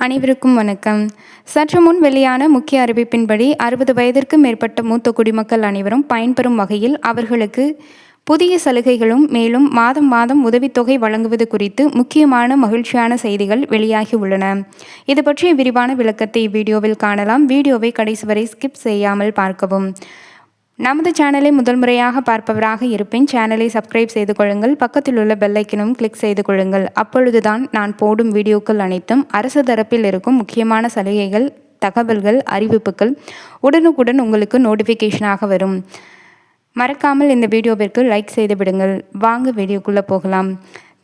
அனைவருக்கும் வணக்கம். சற்று முன் வெளியான முக்கிய அறிவிப்பின்படி 60 வயதிற்கு மேற்பட்ட மூத்த குடிமக்கள் அனைவரும் பயன்பெறும் வகையில் அவர்களுக்கு புதிய சலுகைகளும் மேலும் மாதம் மாதம் உதவித்தொகை வழங்குவது குறித்து முக்கியமான மகிழ்ச்சியான செய்திகள் வெளியாகி உள்ளன. இது பற்றிய விரிவான விளக்கத்தை வீடியோவில் காணலாம். வீடியோவை கடைசி வரை ஸ்கிப் செய்யாமல் பார்க்கவும். நமது சேனலை முதல் முறையாக பார்ப்பவராக இருப்பின் சேனலை சப்ஸ்கிரைப் செய்து கொள்ளுங்கள். பக்கத்தில் உள்ள பெல் ஐக்கனும் கிளிக் செய்து கொள்ளுங்கள். அப்பொழுதுதான் நான் போடும் வீடியோக்கள் அனைத்தும் அரசு தரப்பில் இருக்கும் முக்கியமான சலுகைகள், தகவல்கள், அறிவிப்புகள் உடனுக்குடன் உங்களுக்கு நோட்டிஃபிகேஷனாக வரும். மறக்காமல் இந்த வீடியோவிற்கு லைக் செய்து விடுங்கள். வாங்க வீடியோக்குள்ளே போகலாம்.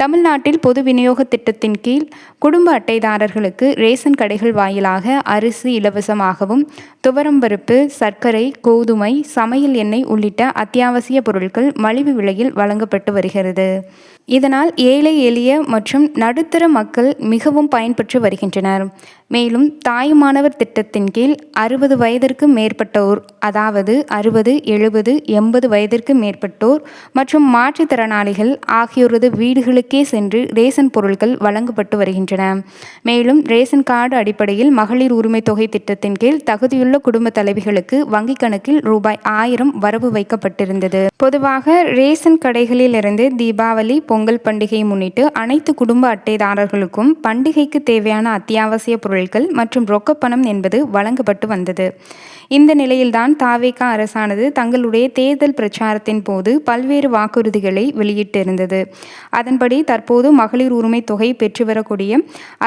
தமிழ்நாட்டில் பொது விநியோக திட்டத்தின் கீழ் குடும்ப அட்டைதாரர்களுக்கு ரேஷன் கடைகள் வாயிலாக அரிசி இலவசமாகவும், துவரம்பருப்பு, சர்க்கரை, கோதுமை, சமையல் எண்ணெய் உள்ளிட்ட அத்தியாவசிய பொருட்கள் மலிவு விலையில் வழங்கப்பட்டு வருகிறது. இதனால் ஏழை எளிய மற்றும் நடுத்தர மக்கள் மிகவும் பயன்பெற்று வருகின்றனர். மேலும் தாயுமானவர் திட்டத்தின் கீழ் 60 வயதிற்கு மேற்பட்டோர், அதாவது 60, 70, 80 வயதிற்கு மேற்பட்டோர் மற்றும் மாற்றுத்திறனாளிகள் ஆகியோரது வீடுகளுக்கே சென்று ரேஷன் பொருட்கள் வழங்கப்பட்டு வருகின்றன. மேலும் ரேஷன் கார்டு அடிப்படையில் மகளிர் உரிமை தொகை திட்டத்தின் கீழ் தகுதியுள்ள குடும்ப தலைவிகளுக்கு வங்கிக் கணக்கில் ரூபாய் 1000 வரவு வைக்கப்பட்டிருந்தது. பொதுவாக ரேஷன் கடைகளில் இருந்து தீபாவளி, பொங்கல் பண்டிகையை முன்னிட்டு அனைத்து குடும்ப அட்டைதாரர்களுக்கும் பண்டிகைக்கு தேவையான அத்தியாவசிய பொருட்கள் மற்றும் ரொக்கப்பணம் என்பது வழங்கப்பட்டு வந்தது. இந்த நிலையில்தான் தவேக அரசானது தங்களுடைய தேர்தல் பிரச்சாரத்தின் போது பல்வேறு வாக்குறுதிகளை வெளியிட்டிருந்தது. அதன்படி தற்போது மகளிர் உரிமை தொகை பெற்று வரக்கூடிய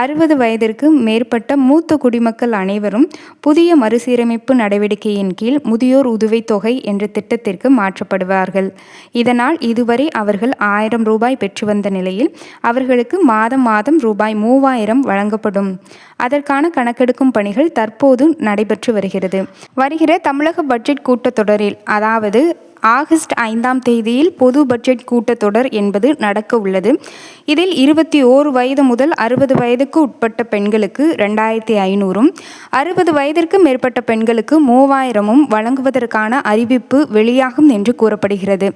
60 வயதிற்கு மேற்பட்ட மூத்த குடிமக்கள் அனைவரும் புதிய மறுசீரமைப்பு நடவடிக்கையின் கீழ் முதியோர் உதவித்தொகை என்ற திட்டத்திற்கு மாற்றப்படுவார்கள். இதனால் இதுவரை அவர்கள் 1000 ரூபாய் பெற்று வந்த நிலையில் அவர்களுக்கு மாதம் மாதம் ரூபாய் 3000 வழங்கப்படும். அதற்கான கணக்கெடுக்கும் பணிகள் தற்போது நடைபெற்று வருகிறது. வருகிற தமிழக பட்ஜெட் கூட்டத்தொடரில், அதாவது ஆகஸ்ட் 5ஆம் தேதியில் பொது பட்ஜெட் கூட்டத்தொடர் என்பது நடக்க உள்ளது. இதில் 21 வயது முதல் 60 வயதுக்கு உட்பட்ட பெண்களுக்கு 2500, 60 வயதிற்கு மேற்பட்ட பெண்களுக்கு 3000 வழங்குவதற்கான அறிவிப்பு வெளியாகும் என்று கூறப்படுகிறது.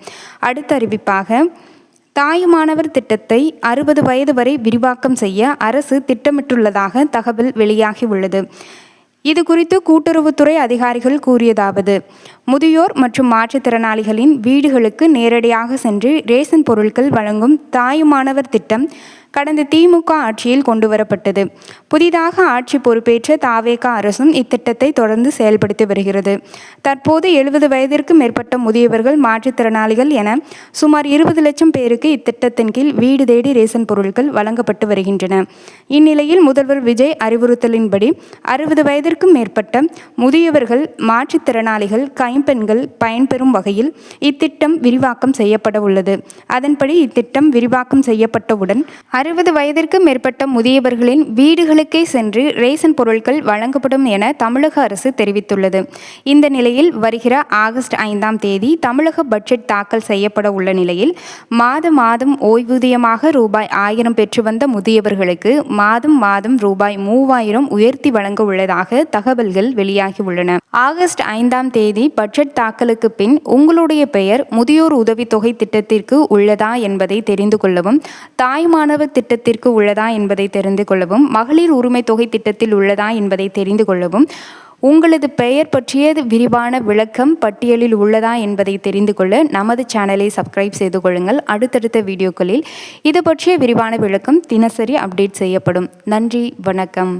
அடுத்த அறிவிப்பாக தாயுமானவர் திட்டத்தை 60 வயது வரை விரிவாக்கம் செய்ய அரசு திட்டமிட்டுள்ளதாக தகவல் வெளியாகி உள்ளது. இது குறித்து கூட்டுறவுத்துறை அதிகாரிகள் கூறியதாவது: முதியோர் மற்றும் மாற்றுத்திறனாளிகளின் வீடுகளுக்கு நேரடியாக சென்று ரேஷன் பொருட்கள் வழங்கும் தாயுமானவர் திட்டம் கடந்த திமுக ஆட்சியில் கொண்டுவரப்பட்டது. புதிதாக ஆட்சி பொறுப்பேற்ற தவேக அரசும் இத்திட்டத்தை தொடர்ந்து செயல்படுத்தி வருகிறது. தற்போது 70 வயதிற்கு மேற்பட்ட முதியவர்கள், மாற்றுத்திறனாளிகள் என சுமார் 20 லட்சம் பேருக்கு இத்திட்டத்தின் கீழ் வீடு தேடி ரேஷன் பொருட்கள் வழங்கப்பட்டு வருகின்றன. இந்நிலையில் முதல்வர் விஜய் அறிவுறுத்தலின்படி 60 வயதிற்கு மேற்பட்ட முதியவர்கள், மாற்றுத்திறனாளிகள், கைம்பெண்கள் பயன்பெறும் வகையில் இத்திட்டம் விரிவாக்கம் செய்யப்பட உள்ளது. அதன்படி இத்திட்டம் விரிவாக்கம் செய்யப்பட்டவுடன் 60 வயதிற்கு மேற்பட்ட முதியவர்களின் வீடுகளுக்கே சென்று ரேஷன் பொருட்கள் வழங்கப்படும் என தமிழக அரசு தெரிவித்துள்ளது. இந்த நிலையில் வருகிற ஆகஸ்ட் 5ஆம் தேதி தமிழக பட்ஜெட் தாக்கல் செய்யப்பட உள்ள நிலையில் மாதம் ஓய்வூதியமாக ரூபாய் 1000 பெற்று வந்த முதியவர்களுக்கு மாதம் ரூபாய் 3000 உயர்த்தி வழங்க உள்ளதாக தகவல்கள் வெளியாகி உள்ளன. ஆகஸ்ட் 5ஆம் தேதி பட்ஜெட் தாக்கலுக்கு பின் உங்களுடைய பெயர் முதியோர் உதவித்தொகை திட்டத்திற்கு உள்ளதா என்பதை தெரிந்து கொள்ளவும், தாயுமானவர் திட்டத்திற்கு உள்ளதா என்பதை தெரிந்து கொள்ளவும், மகளிர் உரிமை தொகை திட்டத்தில் உள்ளதா என்பதை தெரிந்து கொள்ளவும், உங்களது பெயர் பற்றிய விரிவான விளக்கம் பட்டியலில் உள்ளதா என்பதை தெரிந்து கொள்ள நமது சேனலை சப்ஸ்கிரைப் செய்து கொள்ளுங்கள். அடுத்தடுத்த வீடியோக்களில் இது பற்றிய விரிவான விளக்கம் தினசரி அப்டேட் செய்யப்படும். நன்றி, வணக்கம்.